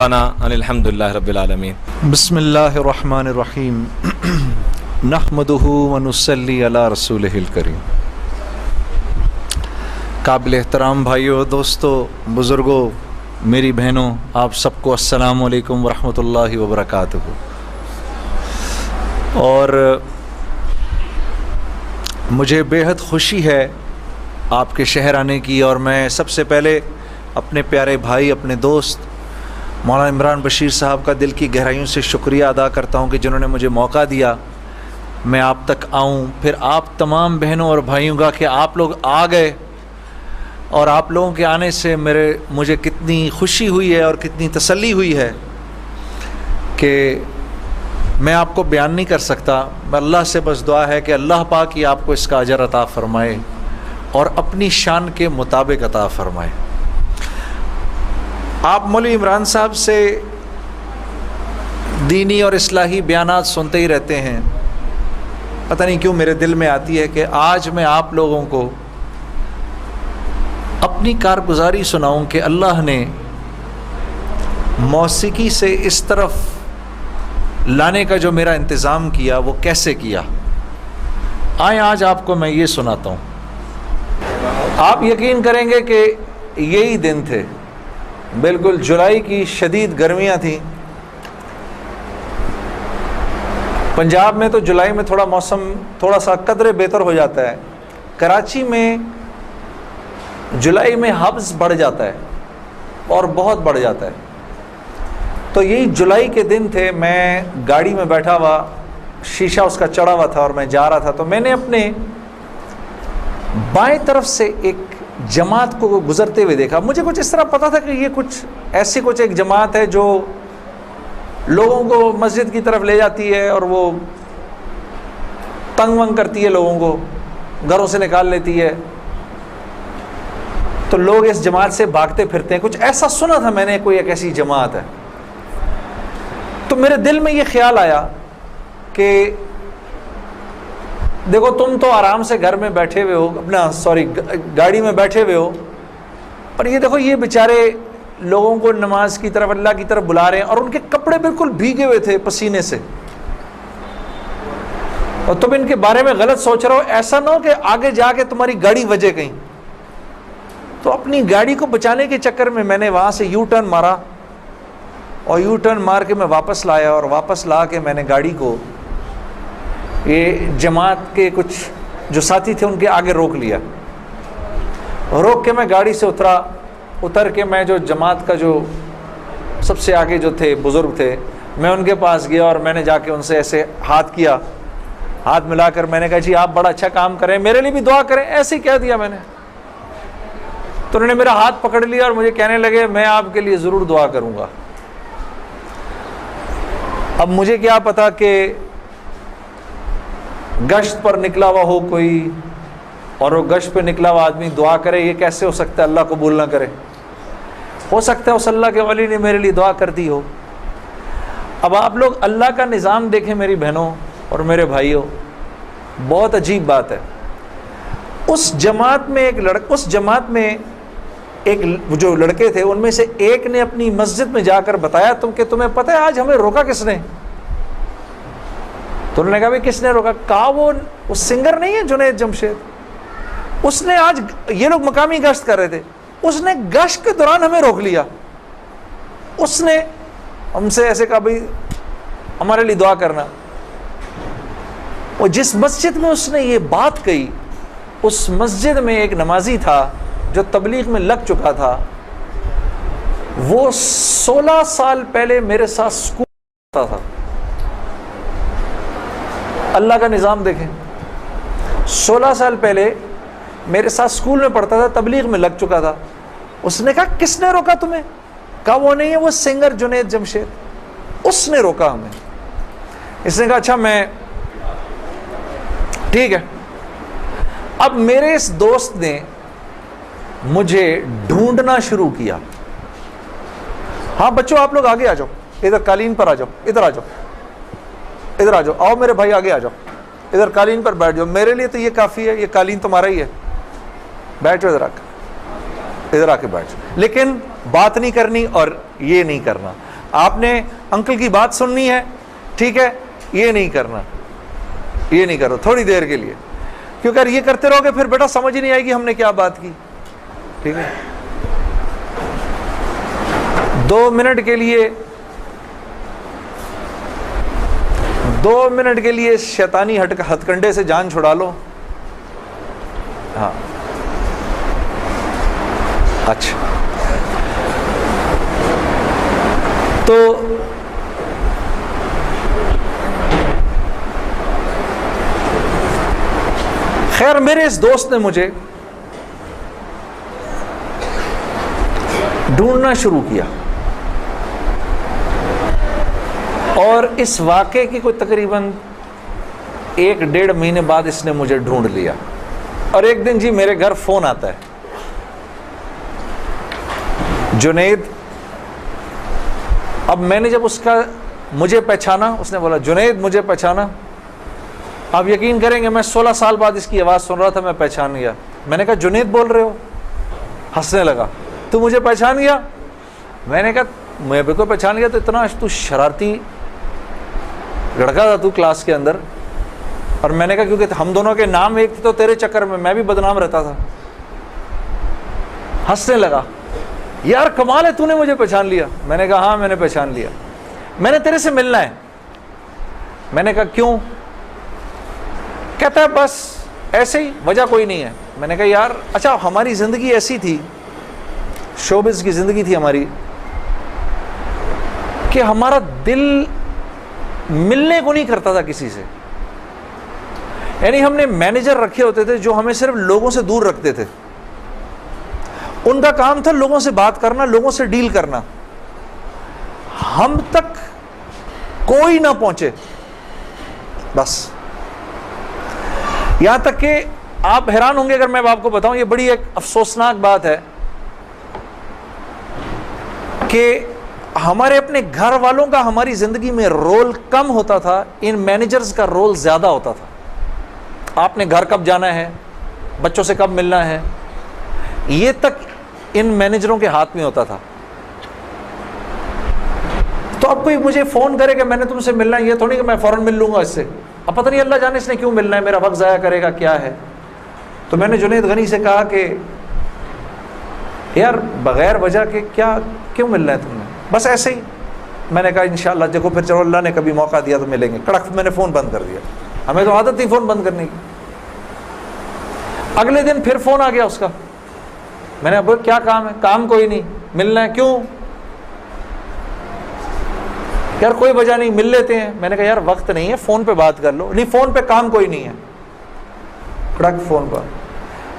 الحمدللہ رب العالمین۔ بسم اللہ الرحمن الرحیم نحمدہ ونصلی علی رسولہ الکریم۔ قابل احترام بھائیوں، دوستوں، بزرگوں، میری بہنوں، آپ سب کو السلام علیکم ورحمۃ اللہ وبرکاتہ۔ اور مجھے بے حد خوشی ہے آپ کے شہر آنے کی، اور میں سب سے پہلے اپنے پیارے بھائی، اپنے دوست مولانا عمران بشیر صاحب کا دل کی گہرائیوں سے شکریہ ادا کرتا ہوں کہ جنہوں نے مجھے موقع دیا میں آپ تک آؤں، پھر آپ تمام بہنوں اور بھائیوں کا کہ آپ لوگ آ گئے، اور آپ لوگوں کے آنے سے مجھے کتنی خوشی ہوئی ہے اور کتنی تسلی ہوئی ہے کہ میں آپ کو بیان نہیں کر سکتا۔ میں اللہ سے بس دعا ہے کہ اللہ پاک ہی آپ کو اس کا اجر عطا فرمائے اور اپنی شان کے مطابق عطا فرمائے۔ آپ مولوی عمران صاحب سے دینی اور اصلاحی بیانات سنتے ہی رہتے ہیں، پتہ نہیں کیوں میرے دل میں آتی ہے کہ آج میں آپ لوگوں کو اپنی کارگزاری سناؤں کہ اللہ نے موسیقی سے اس طرف لانے کا جو میرا انتظام کیا وہ کیسے کیا۔ آئیں آج آپ کو میں یہ سناتا ہوں۔ آپ یقین کریں گے کہ یہی دن تھے، بالکل جولائی کی شدید گرمیاں تھیں۔ پنجاب میں تو جولائی میں موسم تھوڑا سا قدرے بہتر ہو جاتا ہے، کراچی میں جولائی میں حبس بڑھ جاتا ہے اور بہت بڑھ جاتا ہے۔ تو یہی جولائی کے دن تھے، میں گاڑی میں بیٹھا ہوا، شیشہ اس کا چڑھا ہوا تھا اور میں جا رہا تھا، تو میں نے اپنے بائیں طرف سے ایک جماعت کو گزرتے ہوئے دیکھا۔ مجھے کچھ اس طرح پتا تھا کہ یہ ایسی ایک جماعت ہے جو لوگوں کو مسجد کی طرف لے جاتی ہے اور وہ تنگ ونگ کرتی ہے، لوگوں کو گھروں سے نکال لیتی ہے، تو لوگ اس جماعت سے بھاگتے پھرتے ہیں۔ کچھ ایسا سنا تھا میں نے، کوئی ایک ایسی جماعت ہے۔ تو میرے دل میں یہ خیال آیا کہ دیکھو تم تو آرام سے گھر میں بیٹھے ہوئے ہو، گاڑی میں بیٹھے ہوئے ہو، پر یہ دیکھو یہ بیچارے لوگوں کو نماز کی طرف، اللہ کی طرف بلا رہے ہیں، اور ان کے کپڑے بالکل بھیگے ہوئے تھے پسینے سے، اور تم ان کے بارے میں غلط سوچ رہے ہو، ایسا نہ ہو کہ آگے جا کے تمہاری گاڑی وجے کہیں۔ تو اپنی گاڑی کو بچانے کے چکر میں نے وہاں سے یو ٹرن مارا، اور یو ٹرن مار کے میں واپس لایا، اور واپس لا کے میں نے گاڑی کو یہ جماعت کے کچھ جو ساتھی تھے ان کے آگے روک لیا۔ روک کے میں گاڑی سے اتر کے میں جو جماعت کا جو سب سے آگے جو تھے بزرگ تھے، میں ان کے پاس گیا اور میں نے جا کے ان سے ایسے ہاتھ کیا، ہاتھ ملا کر میں نے کہا جی آپ بڑا اچھا کام کریں، میرے لیے بھی دعا کریں، ایسے ہی کہہ دیا میں نے۔ تو انہوں نے میرا ہاتھ پکڑ لیا اور مجھے کہنے لگے میں آپ کے لیے ضرور دعا کروں گا۔ اب مجھے کیا پتا کہ گشت پر نکلا ہوا ہو کوئی، اور وہ گشت پہ نکلا ہوا آدمی دعا کرے، یہ کیسے ہو سکتا ہے؟ اللہ قبول نہ کرے۔ ہو سکتا ہے اس اللہ کے ولی نے میرے لیے دعا کر دی ہو۔ اب آپ لوگ اللہ کا نظام دیکھیں میری بہنوں اور میرے بھائیوں، بہت عجیب بات ہے۔ اس جماعت میں ایک جو لڑکے تھے ان میں سے ایک نے اپنی مسجد میں جا کر بتایا کہ تمہیں پتہ ہے آج ہمیں روکا کس نے؟ تو انہوں نے کہا بھائی کس نے روکا؟ کہا وہ سنگر نہیں ہے جنید جمشید، اس نے آج، یہ لوگ مقامی گشت کر رہے تھے، اس نے گشت کے دوران ہمیں روک لیا، اس نے ہم سے ایسے کہا بھائی ہمارے لیے دعا کرنا۔ اور جس مسجد میں اس نے یہ بات کہی، اس مسجد میں ایک نمازی تھا جو تبلیغ میں لگ چکا تھا، وہ 16 سال پہلے میرے ساتھ اسکول پڑھتا تھا۔ اللہ کا نظام دیکھیں، 16 سال پہلے میرے ساتھ اسکول میں پڑھتا تھا، تبلیغ میں لگ چکا تھا۔ اس نے کہا کس نے روکا تمہیں؟ کہا وہ نہیں ہے، وہ سنگر جنید جمشید، اس نے روکا ہمیں۔ اس نے کہا اچھا میں ٹھیک ہے۔ اب میرے اس دوست نے مجھے ڈھونڈنا شروع کیا۔ ہاں بچوں آپ لوگ آگے آ جاؤ، ادھر قالین پر آ جاؤ، ادھر آ جاؤ، ادھر آ جاؤ، آؤ میرے بھائی آگے آ جاؤ، ادھر قالین پر بیٹھ جاؤ، میرے لیے تو یہ کافی ہے، یہ قالین تمہارا ہی ہے، بیٹھو ادھر آ کے بیٹھ جاؤ۔ لیکن بات نہیں کرنی اور یہ نہیں کرنا۔ آپ نے انکل کی بات سننی ہے، ٹھیک ہے، یہ نہیں کرنا، یہ نہیں کرو تھوڑی دیر کے لیے، کیونکہ اگر یہ کرتے رہو گے پھر بیٹا سمجھ ہی نہیں آئے گی ہم نے کیا بات کی، ٹھیک ہے۔ 2 منٹ کے لیے شیطانی ہتھ کنڈے سے جان چھڑا لو۔ ہاں اچھا، تو خیر میرے اس دوست نے مجھے ڈھونڈنا شروع کیا، اور اس واقعے کی کوئی تقریباً 1-1.5 مہینے بعد اس نے مجھے ڈھونڈ لیا، اور ایک دن جی میرے گھر فون آتا ہے، جنید۔ اب میں نے جب اس کا مجھے پہچانا، اس نے بولا جنید مجھے پہچانا، آپ یقین کریں گے میں 16 سال بعد اس کی آواز سن رہا تھا، میں پہچان گیا۔ میں نے کہا جنید بول رہے ہو؟ ہنسنے لگا، تو مجھے پہچان گیا؟ میں نے کہا میں بھی کو پہچان گیا، تو اتنا تو شرارتی لڑکا تھا تو کلاس کے اندر، اور میں نے کہا کیونکہ ہم دونوں کے نام ایک تھے تو تیرے چکر میں بھی بدنام رہتا تھا۔ ہنسنے لگا، یار کمال ہے تو نے مجھے پہچان لیا۔ میں نے کہا ہاں میں نے پہچان لیا، میں نے تیرے سے ملنا ہے۔ میں نے کہا کیوں؟ کہتا ہے بس ایسے ہی، وجہ کوئی نہیں ہے۔ میں نے کہا یار اچھا ہماری زندگی ایسی تھی، شوبز کی زندگی تھی ہماری، کہ ہمارا دل ملنے کو نہیں کرتا تھا کسی سے، یعنی ہم نے مینیجر رکھے ہوتے تھے جو ہمیں صرف لوگوں سے دور رکھتے تھے، ان کا کام تھا لوگوں سے بات کرنا، لوگوں سے ڈیل کرنا، ہم تک کوئی نہ پہنچے بس۔ یہاں تک کہ آپ حیران ہوں گے اگر میں آپ کو بتاؤں، یہ بڑی ایک افسوسناک بات ہے کہ ہمارے اپنے گھر والوں کا ہماری زندگی میں رول کم ہوتا تھا، ان مینیجرز کا رول زیادہ ہوتا تھا۔ آپ نے گھر کب جانا ہے، بچوں سے کب ملنا ہے، یہ تک ان مینیجروں کے ہاتھ میں ہوتا تھا۔ تو اب کوئی مجھے فون کرے کہ میں نے تم سے ملنا ہے، یہ تھوڑی کہ میں فوراً مل لوں گا اس سے، اب پتہ نہیں اللہ جانے اس نے کیوں ملنا ہے، میرا وقت ضائع کرے گا کیا ہے۔ تو میں نے جنید غنی سے کہا کہ یار بغیر وجہ کے کیوں ملنا ہے تم نے، بس ایسے ہی۔ میں نے کہا انشاءاللہ دیکھو پھر چلو اللہ نے کبھی موقع دیا تو ملیں گے، کڑک میں نے فون بند کر دیا، ہمیں تو عادت تھی فون بند کرنے کی۔ اگلے دن پھر فون آ گیا اس کا، میں نے بولا کیا کام ہے؟ کام کوئی نہیں، ملنا ہے، کیوں؟ یار کوئی وجہ نہیں، مل لیتے ہیں۔ میں نے کہا یار وقت نہیں ہے، فون پہ بات کر لو۔ نہیں فون پہ کام کوئی نہیں ہے، کڑک فون پر۔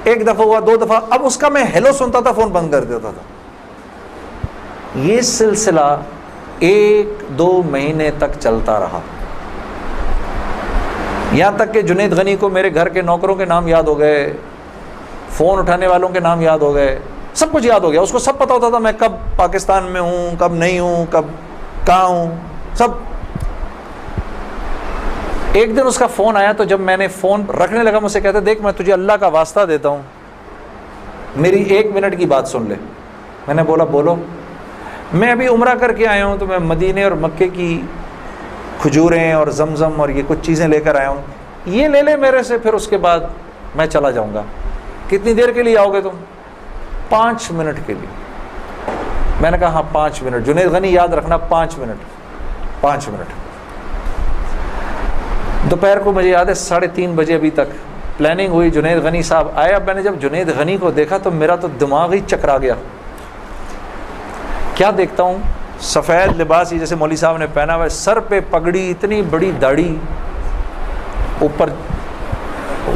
ایک دفعہ ہوا، 2 دفعہ، اب اس کا میں ہیلو سنتا تھا فون بند کر دیتا تھا۔ یہ سلسلہ 1-2 مہینے تک چلتا رہا، یہاں تک کہ جنید غنی کو میرے گھر کے نوکروں کے نام یاد ہو گئے، فون اٹھانے والوں کے نام یاد ہو گئے، سب کچھ یاد ہو گیا۔ اس کو سب پتہ ہوتا تھا میں کب پاکستان میں ہوں، کب نہیں ہوں، کب کہاں ہوں، سب۔ ایک دن اس کا فون آیا، تو جب میں نے فون رکھنے لگا مجھ سے کہتے دیکھ میں تجھے اللہ کا واسطہ دیتا ہوں میری 1 منٹ کی بات سن لے۔ میں نے بولا بولو۔ میں ابھی عمرہ کر کے آیا ہوں، تو میں مدینے اور مکے کی کھجوریں اور زمزم اور یہ کچھ چیزیں لے کر آیا ہوں، یہ لے لے میرے سے، پھر اس کے بعد میں چلا جاؤں گا۔ کتنی دیر کے لیے آؤ گے تم؟ 5 منٹ کے لیے۔ میں نے کہا ہاں 5 منٹ۔ جنید غنی یاد رکھنا 5 منٹ، 5 منٹ۔ دوپہر کو مجھے یاد ہے 3:30 بجے ابھی تک پلاننگ ہوئی، جنید غنی صاحب آئے۔ اب میں نے جب جنید غنی کو دیکھا تو میرا تو دماغ ہی چکرا گیا۔ کیا دیکھتا ہوں، سفید لباس ہی جیسے مولوی صاحب نے پہنا ہوا ہے، سر پہ پگڑی، اتنی بڑی داڑھی، اوپر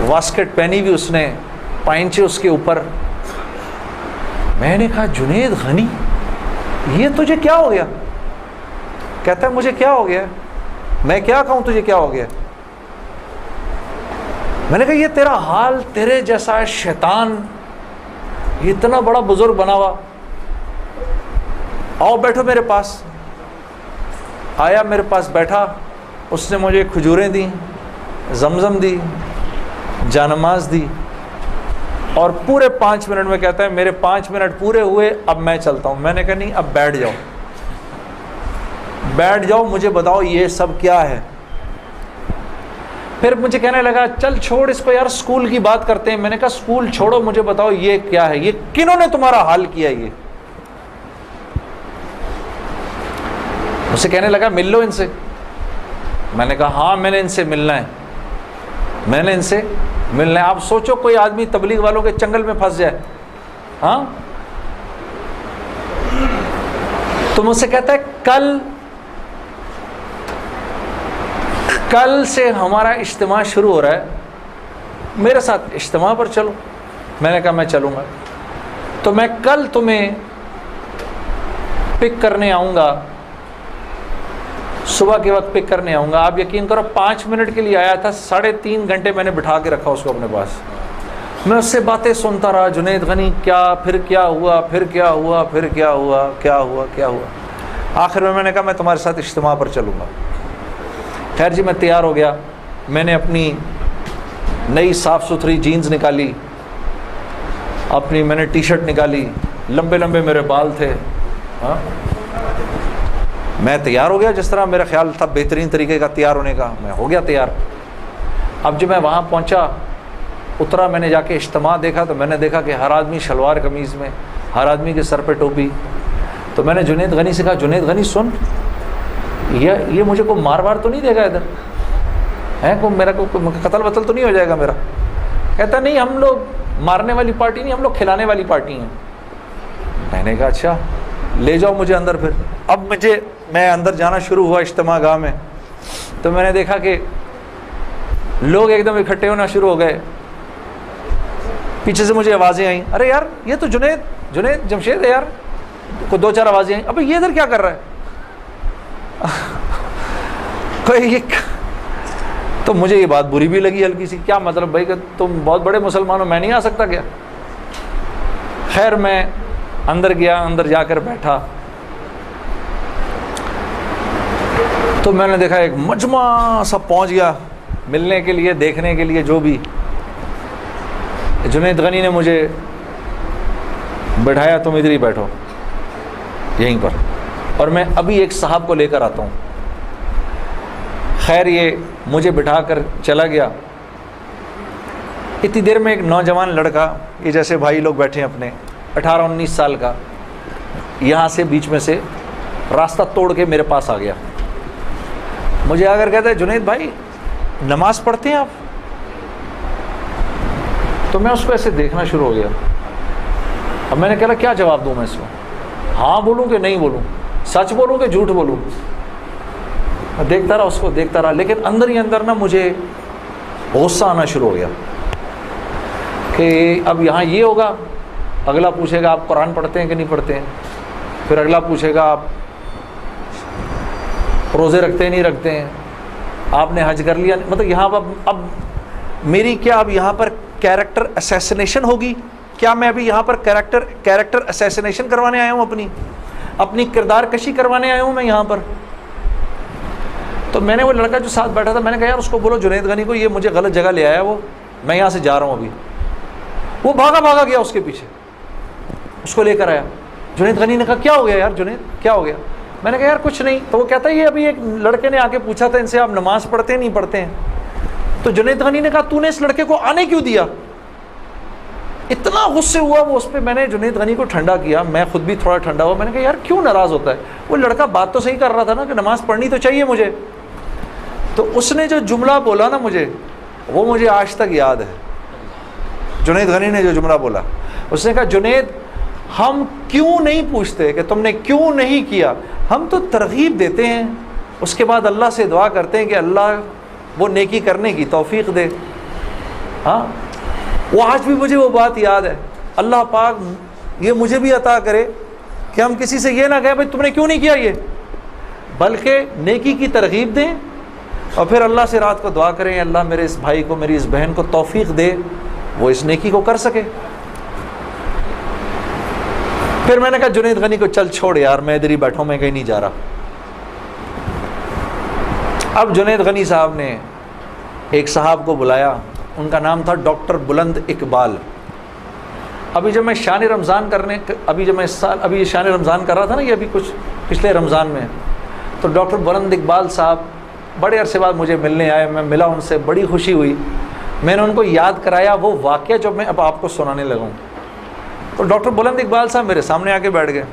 واسکٹ پہنی ہوئی اس نے، پائنچے اس کے اوپر۔ میں نے کہا جنید غنی یہ تجھے کیا ہو گیا؟ کہتا ہے مجھے کیا ہو گیا؟ میں کیا کہوں تجھے کیا ہو گیا؟ میں نے کہا یہ تیرا حال تیرے جیسا ہے شیطان، یہ اتنا بڑا بزرگ بنا ہوا، آؤ بیٹھو میرے پاس۔ آیا میرے پاس بیٹھا، اس نے مجھے کھجوریں دیں، زمزم دی، جانماز دی، اور پورے 5 منٹ میں کہتا ہے میرے 5 منٹ پورے ہوئے، اب میں چلتا ہوں۔ میں نے کہا نہیں اب بیٹھ جاؤ۔ بیٹھ جاؤ, مجھے بتاؤ یہ سب کیا ہے. پھر مجھے کہنے لگا چل چھوڑ اس کو یار, اسکول کی بات کرتے ہیں. میں نے کہا اسکول چھوڑو, مجھے بتاؤ یہ کیا ہے, یہ کنہوں نے تمہارا حال کیا. یہ مجھ سے کہنے لگا مل لو ان سے. میں نے کہا ہاں میں نے ان سے ملنا ہے, میں نے ان سے ملنا ہے. آپ سوچو کوئی آدمی تبلیغ والوں کے چنگل میں پھنس جائے, ہاں, تو مجھ سے کہتا ہے کل سے ہمارا اجتماع شروع ہو رہا ہے, میرے ساتھ اجتماع پر چلو. میں نے کہا میں چلوں گا. تو میں کل تمہیں پک کرنے آؤں گا, صبح کے وقت پک کرنے آؤں گا. آپ یقین کرو 5 منٹ کے لیے آیا تھا, 3.5 گھنٹے میں نے بٹھا کے رکھا اس کو اپنے پاس. میں اس سے باتیں سنتا رہا, جنید غنی کیا, پھر کیا ہوا, پھر کیا ہوا, پھر کیا ہوا, کیا ہوا, کیا ہوا. آخر میں نے کہا میں تمہارے ساتھ اجتماع پر چلوں گا. خیر جی, میں تیار ہو گیا. میں نے اپنی نئی صاف ستھری جینز نکالی, اپنی میں نے ٹی شرٹ نکالی, لمبے لمبے میرے بال تھے, ہاں, میں تیار ہو گیا جس طرح میرا خیال تھا بہترین طریقے کا تیار ہونے کا. میں ہو گیا تیار. اب جب میں وہاں پہنچا, اترا, میں نے جا کے اجتماع دیکھا تو میں نے دیکھا کہ ہر آدمی شلوار قمیض میں, ہر آدمی کے سر پہ ٹوپی. تو میں نے جنید غنی سے کہا جنید غنی سن, یہ مجھے کوئی مار وار تو نہیں دے گا ادھر ہے, کو میرا کوئی قتل وتل تو نہیں ہو جائے گا میرا. کہتا نہیں ہم لوگ مارنے والی پارٹی نہیں, ہم لوگ کھلانے والی پارٹی ہیں. میں نے کہا اچھا لے جاؤ مجھے اندر. پھر اب میں اندر جانا شروع ہوا اجتماع گاہ میں, تو میں نے دیکھا کہ لوگ ایک دم اکٹھے ہونا شروع ہو گئے. پیچھے سے مجھے آوازیں آئیں, ارے یار یہ تو جنید جمشید ہے یار. کو 2-4 آوازیں آئیں, ابھی یہ ادھر کیا کر رہا ہے. تو مجھے یہ بات بری بھی لگی ہلکی سی, کیا مطلب بھائی کہ تم بہت بڑے مسلمان ہو, میں نہیں آ سکتا کیا. خیر میں اندر گیا, اندر جا کر بیٹھا تو میں نے دیکھا ایک مجمع سب پہنچ گیا ملنے کے لیے, دیکھنے کے لیے. جو بھی جنید غنی نے مجھے بٹھایا, تم ادھر ہی بیٹھو یہیں پر, اور میں ابھی ایک صاحب کو لے کر آتا ہوں. خیر یہ مجھے بٹھا کر چلا گیا. اتنی دیر میں ایک نوجوان لڑکا, یہ جیسے بھائی لوگ بیٹھے ہیں اپنے, 18-19 سال کا, یہاں سے بیچ میں سے راستہ توڑ کے میرے پاس آ گیا. مجھے آ کر کہتا ہے جنید بھائی نماز پڑھتے ہیں آپ. تو میں اس کو ایسے دیکھنا شروع ہو گیا. اب میں نے کہا کیا جواب دوں میں اس کو, ہاں بولوں کہ نہیں بولوں, سچ بولوں کہ جھوٹ بولوں. میں دیکھتا رہا اس کو, دیکھتا رہا, لیکن اندر ہی اندر نا مجھے غصہ آنا شروع ہو گیا کہ اب یہاں یہ ہوگا, اگلا پوچھے گا آپ قرآن پڑھتے ہیں کہ نہیں پڑھتے ہیں, پھر اگلا پوچھے گا آپ روزے رکھتے ہیں نہیں رکھتے ہیں, آپ نے حج کر لیا. مطلب یہاں اب میری کیا اب یہاں پر کیریکٹر اسیسنیشن ہوگی کیا؟ میں ابھی یہاں پر کیریکٹر اسیسنیشن کروانے آیا ہوں, اپنی کردار کشی کروانے آیا ہوں میں یہاں پر. تو میں نے وہ لڑکا جو ساتھ بیٹھا تھا, میں نے کہا یار اس کو بولو جنید غنی کو یہ مجھے غلط جگہ لے آیا, وہ میں یہاں سے جا رہا ہوں ابھی. وہ بھاگا گیا اس کے پیچھے, اس کو لے کر آیا. جنید غنی نے کہا کیا ہو گیا یار جنید, کیا ہو گیا؟ میں نے کہا یار کچھ نہیں. تو وہ کہتا ہے یہ ابھی ایک لڑکے نے آ کے پوچھا تھا ان سے آپ نماز پڑھتے ہیں نہیں پڑھتے ہیں. تو جنید غنی نے کہا تو نے اس لڑکے کو آنے کیوں دیا؟ اتنا غصے ہوا وہ اس پہ. میں نے جنید غنی کو ٹھنڈا کیا, میں خود بھی تھوڑا ٹھنڈا ہوا. میں نے کہا یار کیوں ناراض ہوتا ہے, وہ لڑکا بات تو صحیح کر رہا تھا نا کہ نماز پڑھنی تو چاہیے مجھے. تو اس نے جو جملہ بولا نا مجھے, وہ مجھے آج تک یاد ہے. جنید غنی نے جو جملہ بولا, اس نے کہا جنید ہم کیوں نہیں پوچھتے کہ تم نے کیوں نہیں کیا, ہم تو ترغیب دیتے ہیں, اس کے بعد اللہ سے دعا کرتے ہیں کہ اللہ وہ نیکی کرنے کی توفیق دے. ہاں وہ آج بھی مجھے وہ بات یاد ہے. اللہ پاک یہ مجھے بھی عطا کرے کہ ہم کسی سے یہ نہ کہیں بھائی تم نے کیوں نہیں کیا یہ, بلکہ نیکی کی ترغیب دیں اور پھر اللہ سے رات کو دعا کریں اللہ میرے اس بھائی کو, میری اس بہن کو توفیق دے وہ اس نیکی کو کر سکے. پھر میں نے کہا جنید غنی کو چل چھوڑ یار, میں ادھر ہی بیٹھا ہوں, میں کہیں نہیں جا رہا. اب جنید غنی صاحب نے ایک صاحب کو بلایا, ان کا نام تھا ڈاکٹر بلند اقبال. ابھی جب میں شان رمضان ابھی شان رمضان کر رہا تھا نا, یہ ابھی کچھ پچھلے رمضان میں, تو ڈاکٹر بلند اقبال صاحب بڑے عرصے بعد مجھے ملنے آئے، میں ملا ان سے، بڑی خوشی ہوئی، میں نے ان کو یاد کرایا وہ واقعہ جو میں اب آپ کو سنانے لگا ہوں۔ تو ڈاکٹر بلند اقبال صاحب میرے سامنے آ کے بیٹھ گئے،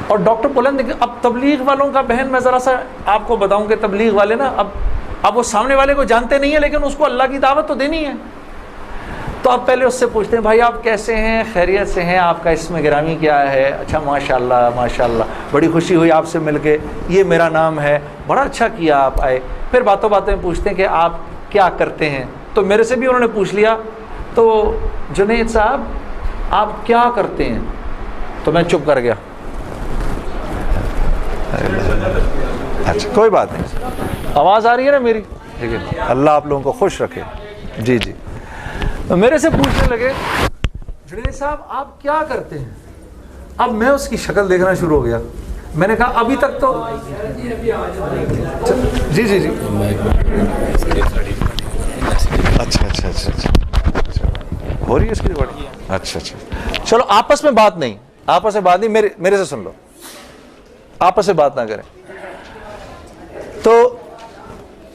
اور ڈاکٹر بلند اب تبلیغ والوں کا، بہن میں ذرا سا آپ کو بتاؤں کہ تبلیغ والے نا اب وہ سامنے والے کو جانتے نہیں ہیں، لیکن اس کو اللہ کی دعوت تو دینی ہے، تو آپ پہلے اس سے پوچھتے ہیں بھائی آپ کیسے ہیں، خیریت سے ہیں، آپ کا اسم گرامی کیا ہے؟ اچھا ماشاءاللہ ماشاءاللہ، بڑی خوشی ہوئی آپ سے مل کے، یہ میرا نام ہے، بڑا اچھا کیا آپ آئے۔ پھر باتوں باتوں میں پوچھتے ہیں کہ آپ کیا کرتے ہیں، تو میرے سے بھی انہوں نے پوچھ لیا، تو جنید صاحب آپ کیا کرتے ہیں؟ تو میں چپ کر گیا۔ اچھا کوئی بات نہیں، آواز آ رہی ہے نا میری؟ ٹھیک ہے، اللہ آپ لوگوں کو خوش رکھے۔ جی جی، میرے سے پوچھنے لگے جنید صاحب آپ کیا کرتے ہیں؟ اب میں اس کی شکل دیکھنا شروع ہو گیا، میں نے کہا ابھی تک تو جی جی جی اچھا اچھا اچھا اچھا ہو رہی ہے اس کی ریکارڈنگ؟ اچھا اچھا، چلو آپس میں بات نہیں، آپس میں بات نہیں، میرے سے سن لو، آپس میں بات نہ کریں۔ تو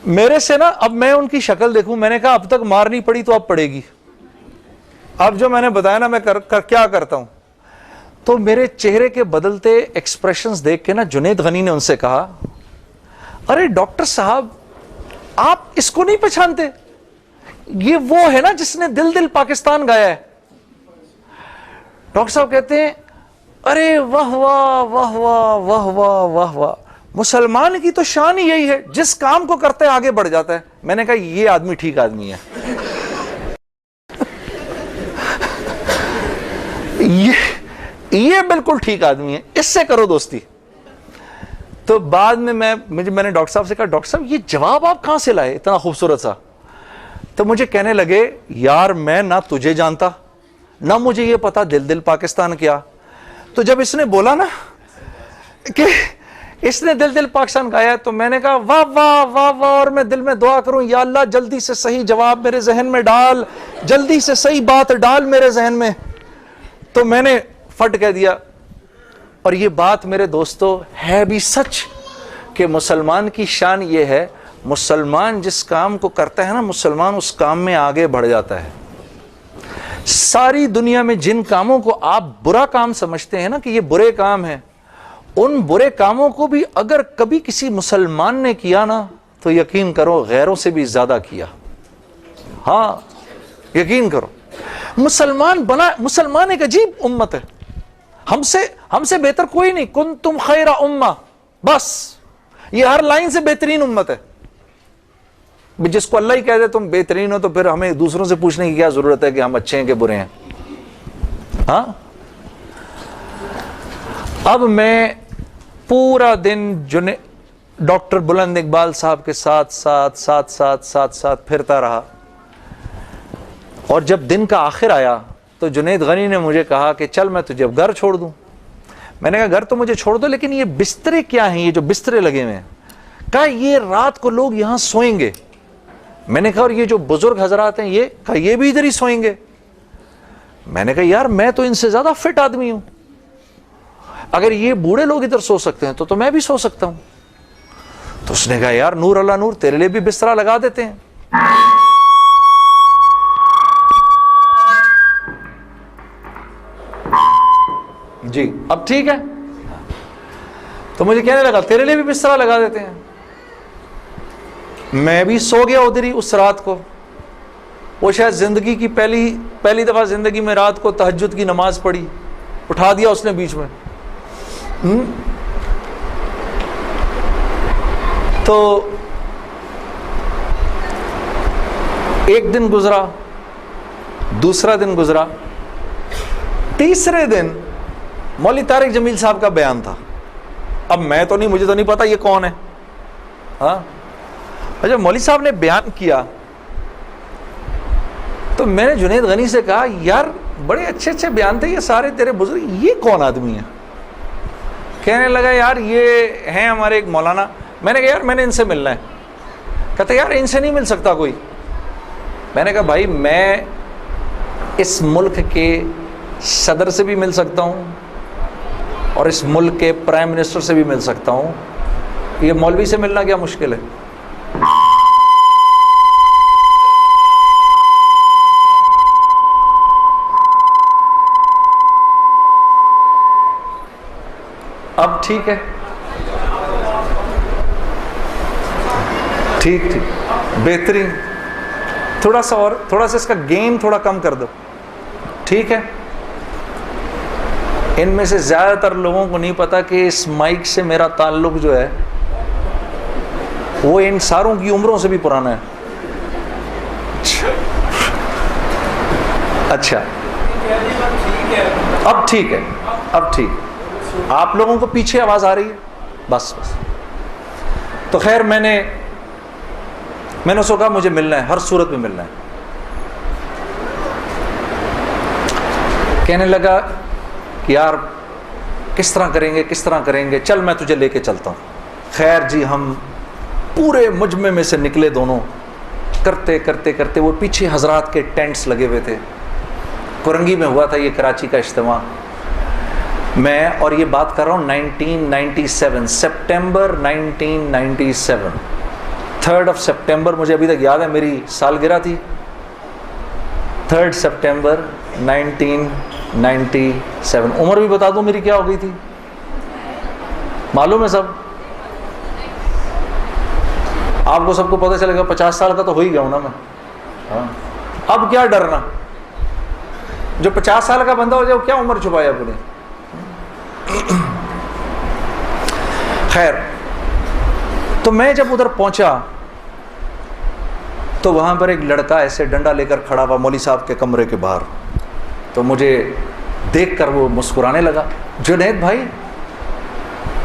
میرے سے نا اب میں ان کی شکل دیکھوں، میں نے کہا اب تک مار نہیں پڑی تو اب پڑے گی، اب جو میں نے بتایا نا میں کیا کرتا ہوں۔ تو میرے چہرے کے بدلتے ایکسپریشنز دیکھ کے نا جنید غنی نے ان سے کہا ارے ڈاکٹر صاحب آپ اس کو نہیں پہچانتے، یہ وہ ہے نا جس نے دل دل پاکستان گایا ہے۔ ڈاکٹر صاحب کہتے ہیں ارے واہ واہ واہ واہ واہ واہ واہ واہ، مسلمان کی تو شان ہی یہی ہے، جس کام کو کرتے آگے بڑھ جاتا ہے۔ میں نے کہا یہ آدمی ٹھیک آدمی ہے، یہ بالکل ٹھیک آدمی ہے، اس سے کرو دوستی۔ تو بعد میں میں نے ڈاکٹر صاحب سے کہا ڈاکٹر صاحب یہ جواب آپ کہاں سے لائے اتنا خوبصورت سا؟ تو مجھے کہنے لگے یار میں نہ تجھے جانتا نہ مجھے یہ پتا دل دل پاکستان کیا۔ تو جب اس نے بولا نا کہ اس نے دل دل پاکستان گایا تو میں نے کہا واہ واہ واہ واہ، اور میں دل میں دعا کروں یا اللہ جلدی سے صحیح جواب میرے ذہن میں ڈال، جلدی سے صحیح بات ڈال میرے ذہن میں۔ تو میں نے فٹ کہہ دیا، اور یہ بات میرے دوستو ہے بھی سچ کہ مسلمان کی شان یہ ہے، مسلمان جس کام کو کرتا ہے نا مسلمان اس کام میں آگے بڑھ جاتا ہے۔ ساری دنیا میں جن کاموں کو آپ برا کام سمجھتے ہیں نا کہ یہ برے کام ہیں، ان برے کاموں کو بھی اگر کبھی کسی مسلمان نے کیا نا تو یقین کرو غیروں سے بھی زیادہ کیا۔ ہاں یقین کرو، مسلمان ایک عجیب امت ہے، ہم سے بہتر کوئی نہیں، کنتم خیر امہ، بس یہ ہر لائن سے بہترین امت ہے۔ جس کو اللہ ہی کہہ دے تم بہترین ہو تو پھر ہمیں دوسروں سے پوچھنے کی کیا ضرورت ہے کہ ہم اچھے ہیں کہ برے ہیں؟ ہاں اب میں پورا دن ڈاکٹر بلند اقبال صاحب کے ساتھ پھرتا رہا، اور جب دن کا آخر آیا تو جنید غنی نے مجھے کہا کہ چل میں تجھے اب گھر چھوڑ دوں۔ میں نے کہا گھر تو مجھے چھوڑ دو، لیکن یہ بسترے کیا ہیں، یہ جو بسترے لگے ہوئے ہیں؟ کہا یہ رات کو لوگ یہاں سوئیں گے۔ میں نے کہا اور یہ جو بزرگ حضرات ہیں یہ بھی ادھر ہی سوئیں گے؟ میں نے کہا یار میں تو ان سے زیادہ فٹ آدمی ہوں، اگر یہ بوڑھے لوگ ادھر سو سکتے ہیں تو میں بھی سو سکتا ہوں۔ تو اس نے کہا یار نور اللہ نور، تیرے لیے بھی بسترا لگا دیتے ہیں۔ جی اب ٹھیک ہے، تو مجھے کہنے لگا تیرے لیے بھی بسترا لگا دیتے ہیں۔ میں بھی سو گیا ادھر ہی اس رات کو۔ وہ شاید زندگی کی پہلی دفعہ زندگی میں رات کو تہجد کی نماز پڑھی، اٹھا دیا اس نے بیچ میں۔ تو ایک دن گزرا، دوسرا دن گزرا، تیسرے دن مولوی طارق جمیل صاحب کا بیان تھا۔ اب مجھے تو نہیں پتا یہ کون ہے، ہاں جب مولوی صاحب نے بیان کیا تو میں نے جنید غنی سے کہا یار بڑے اچھے اچھے بیان تھے یہ سارے تیرے بزرگ، یہ کون آدمی ہے؟ کہنے لگا یار یہ ہیں ہمارے ایک مولانا۔ میں نے کہا یار میں نے ان سے ملنا ہے۔ کہتا یار ان سے نہیں مل سکتا کوئی۔ میں نے کہا بھائی میں اس ملک کے صدر سے بھی مل سکتا ہوں اور اس ملک کے پرائم منسٹر سے بھی مل سکتا ہوں، یہ مولوی سے ملنا کیا مشکل ہے؟ اب ٹھیک ہے، ٹھیک بہترین، تھوڑا سا اور، تھوڑا سا اس کا گین تھوڑا کم کر دو، ٹھیک ہے؟ ان میں سے زیادہ تر لوگوں کو نہیں پتا کہ اس مائک سے میرا تعلق جو ہے وہ ان ساروں کی عمروں سے بھی پرانا ہے۔ اچھا اب ٹھیک ہے، اب ٹھیک، آپ لوگوں کو پیچھے آواز آ رہی ہے؟ بس تو خیر میں نے اس کو کہا مجھے ملنا ہے، ہر صورت میں ملنا ہے۔ کہنے لگا یار کس طرح کریں گے، چل میں تجھے لے کے چلتا ہوں۔ خیر جی ہم پورے مجمع میں سے نکلے دونوں، کرتے وہ پیچھے حضرات کے ٹینٹس لگے ہوئے تھے، کرنگی میں ہوا تھا یہ کراچی کا اجتماع، میں اور یہ بات کر رہا ہوں 1997 سپٹمبر 1997 3 سپٹمبر، مجھے ابھی تک یاد ہے، میری سالگرہ تھی 3 سپٹمبر 1997۔ عمر بھی بتا دوں میری کیا ہو گئی تھی، معلوم ہے سب؟ آپ کو سب کو پتہ چلے گا 50 سال کا تو ہو ہی گیا ہوں نا میں، ہاں اب کیا ڈرنا، جو 50 سال کا بندہ ہو جائے وہ کیا عمر چھپایا اپنے۔ خیر تو میں جب ادھر پہنچا تو وہاں پر ایک لڑکا ایسے ڈنڈا لے کر کھڑا ہوا مولوی صاحب کے کمرے کے باہر، تو مجھے دیکھ کر وہ مسکرانے لگا، جنید بھائی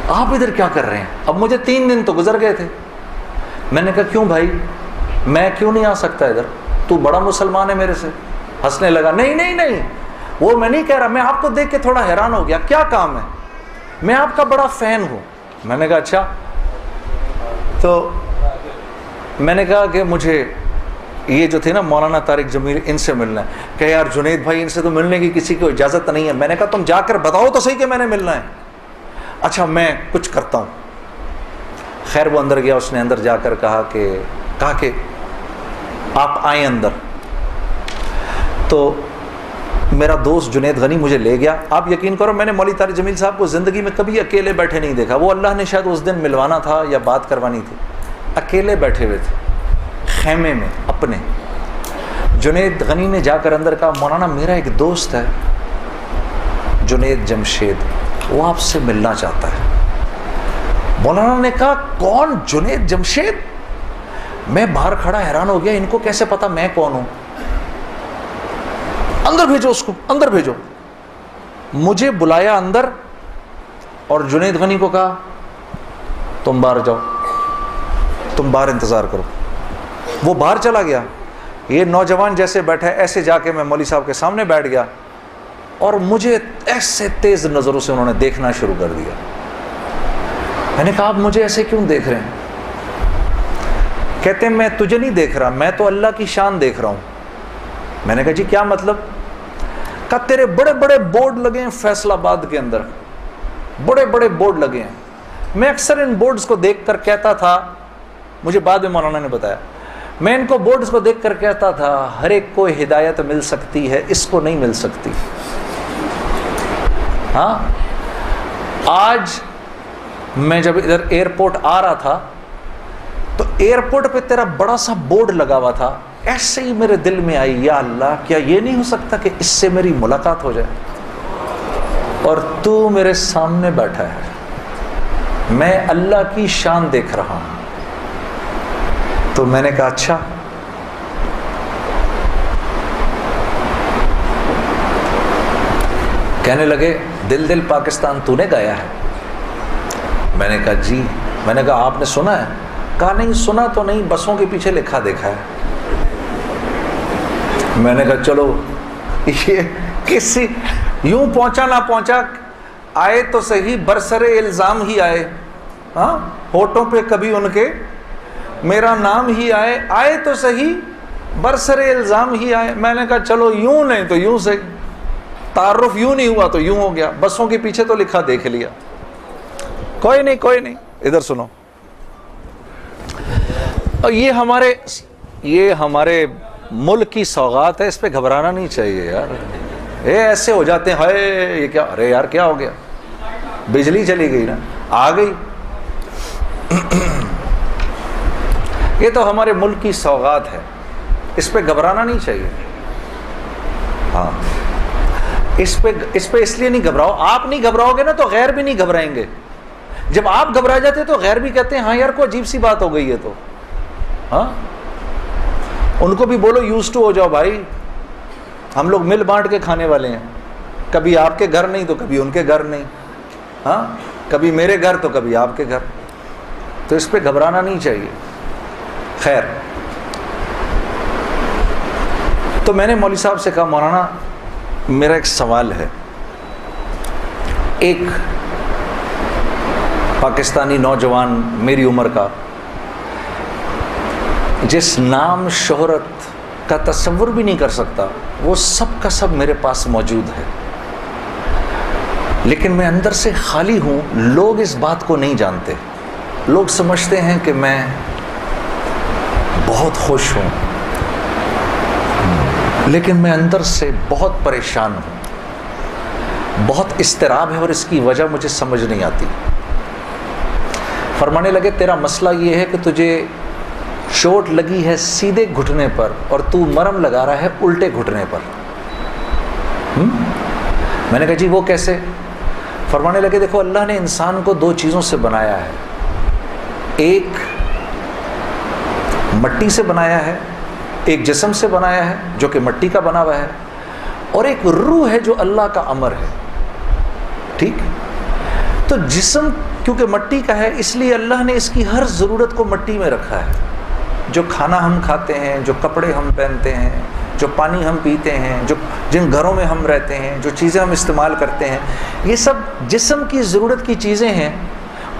آپ ادھر کیا کر رہے ہیں؟ اب مجھے 3 دن تو گزر گئے تھے۔ میں نے کہا کیوں بھائی، میں کیوں نہیں آ سکتا ادھر، تو بڑا مسلمان ہے میرے سے۔ ہنسنے لگا، نہیں وہ میں نہیں کہہ رہا، میں آپ کو دیکھ کے تھوڑا حیران ہو گیا، کیا کام ہے؟ میں آپ کا بڑا فین ہوں۔ میں نے کہا اچھا، تو میں نے کہا کہ مجھے یہ جو تھے نا مولانا طارق جمیل، ان سے ملنا ہے۔ کہ یار جنید بھائی ان سے تو ملنے کی کسی کو اجازت نہیں ہے۔ میں نے کہا تم جا کر بتاؤ تو صحیح کہ میں نے ملنا ہے۔ اچھا میں کچھ کرتا ہوں۔ خیر وہ اندر گیا، اس نے اندر جا کر کہا کہ آپ آئیں اندر۔ تو میرا دوست جنید غنی مجھے لے گیا۔ آپ یقین کرو میں نے مولوی طارق جمیل صاحب کو زندگی میں کبھی اکیلے بیٹھے نہیں دیکھا، وہ اللہ نے شاید اس دن ملوانا تھا یا بات کروانی تھی، اکیلے بیٹھے ہوئے تھے خیمے میں اپنے۔ جنید غنی نے جا کر اندر کہا مولانا میرا ایک دوست ہے جنید جمشید، وہ آپ سے ملنا چاہتا ہے۔ مولانا نے کہا کون؟ جنید جمشید؟ میں باہر کھڑا حیران ہو گیا، ان کو کیسے پتا میں کون ہوں؟ اندر بھیجو اس کو، اندر بھیجو۔ مجھے بلایا اندر اور جنید غنی کو کہا تم باہر جاؤ، تم باہر انتظار کرو۔ وہ باہر چلا گیا، یہ نوجوان جیسے بیٹھا ہے ایسے جا کے میں مولوی صاحب کے سامنے بیٹھ گیا، اور مجھے ایسے تیز نظروں سے انہوں نے دیکھنا شروع کر دیا۔ میں نے کہا آپ مجھے ایسے کیوں دیکھ رہے ہیں؟ کہتے ہیں میں تجھے نہیں دیکھ رہا، میں تو اللہ کی شان دیکھ رہا ہوں۔ میں نے کہا جی کیا مطلب؟ کہا تیرے بڑے بڑے بورڈ لگے ہیں فیصل آباد کے اندر، بڑے بڑے بورڈ لگے ہیں۔ میں اکثر ان بورڈز کو دیکھ کر کہتا تھا، مجھے بعد میں مولانا نے بتایا، میں ان کو بورڈز کو دیکھ کر کہتا تھا ہر ایک کو ہدایت مل سکتی ہے، اس کو نہیں مل سکتی۔ ہاں آج میں جب ادھر ایئرپورٹ آ رہا تھا تو ایئرپورٹ پہ تیرا بڑا سا بورڈ لگا ہوا تھا، ایسے ہی میرے دل میں آئی یا اللہ کیا یہ نہیں ہو سکتا کہ اس سے میری ملاقات ہو جائے، اور تو میرے سامنے بیٹھا ہے، میں اللہ کی شان دیکھ رہا ہوں۔ تو میں نے کہا اچھا۔ کہنے لگے دل پاکستان تو نے گایا ہے؟ میں نے کہا جی۔ میں نے کہا آپ نے سنا ہے؟ کہا نہیں سنا تو نہیں، بسوں کے پیچھے لکھا دیکھا ہے۔ میں نے کہا چلو یہ کسی یوں پہنچا نہ پہنچا، آئے تو صحیح برسر الزام ہی آئے، ہاں ہوٹوں پہ کبھی ان کے میرا نام ہی آئے تو صحیح برسر الزام ہی آئے۔ میں نے کہا چلو یوں نہیں تو یوں سے، تعارف یوں نہیں ہوا تو یوں ہو گیا، بسوں کے پیچھے تو لکھا دیکھ لیا۔ کوئی نہیں ادھر سنو، اور یہ ہمارے ملک کی سوغات ہے، اس پہ گھبرانا نہیں چاہیے یار. ایسے ہو جاتے ہیں، ہائے یہ کیا، ارے یار کیا ہو گیا، بجلی چلی گئی نا، آ گئی. یہ تو ہمارے ملک کی سوغات ہے، اس پہ گھبرانا نہیں چاہیے. ہاں اس پہ اس لیے نہیں گھبراؤ. آپ نہیں گھبراؤ گے نا تو غیر بھی نہیں گھبرائیں گے. جب آپ گھبرا جاتے تو غیر بھی کہتے ہیں ہاں یار کوئی عجیب سی بات ہو گئی ہے. تو ہاں ان کو بھی بولو یوز ٹو ہو جاؤ بھائی، ہم لوگ مل بانٹ کے کھانے والے ہیں. کبھی آپ کے گھر نہیں تو کبھی ان کے گھر نہیں، ہاں کبھی میرے گھر تو کبھی آپ کے گھر. تو اس پہ گھبرانا نہیں چاہیے. خیر، تو میں نے مولوی صاحب سے کہا مولانا میرا ایک سوال ہے. ایک پاکستانی نوجوان میری عمر کا، جس نام شہرت کا تصور بھی نہیں کر سکتا، وہ سب کا سب میرے پاس موجود ہے، لیکن میں اندر سے خالی ہوں. لوگ اس بات کو نہیں جانتے. لوگ سمجھتے ہیں کہ میں بہت خوش ہوں، لیکن میں اندر سے بہت پریشان ہوں. بہت اضطراب ہے اور اس کی وجہ مجھے سمجھ نہیں آتی. فرمانے لگے تیرا مسئلہ یہ ہے کہ تجھے چوٹ لگی ہے سیدھے گھٹنے پر اور تو مرم لگا رہا ہے الٹے گھٹنے پر. میں نے کہا جی وہ کیسے؟ فرمانے لگے دیکھو اللہ نے انسان کو دو چیزوں سے بنایا ہے. ایک مٹی سے بنایا ہے، ایک جسم سے بنایا ہے جو کہ مٹی کا بنا ہوا ہے، اور ایک روح ہے جو اللہ کا امر ہے. ٹھیک؟ تو جسم کیونکہ مٹی کا ہے اس لیے اللہ نے اس کی ہر ضرورت کو مٹی میں رکھا ہے. جو کھانا ہم کھاتے ہیں، جو کپڑے ہم پہنتے ہیں، جو پانی ہم پیتے ہیں، جن گھروں میں ہم رہتے ہیں، جو چیزیں ہم استعمال کرتے ہیں، یہ سب جسم کی ضرورت کی چیزیں ہیں.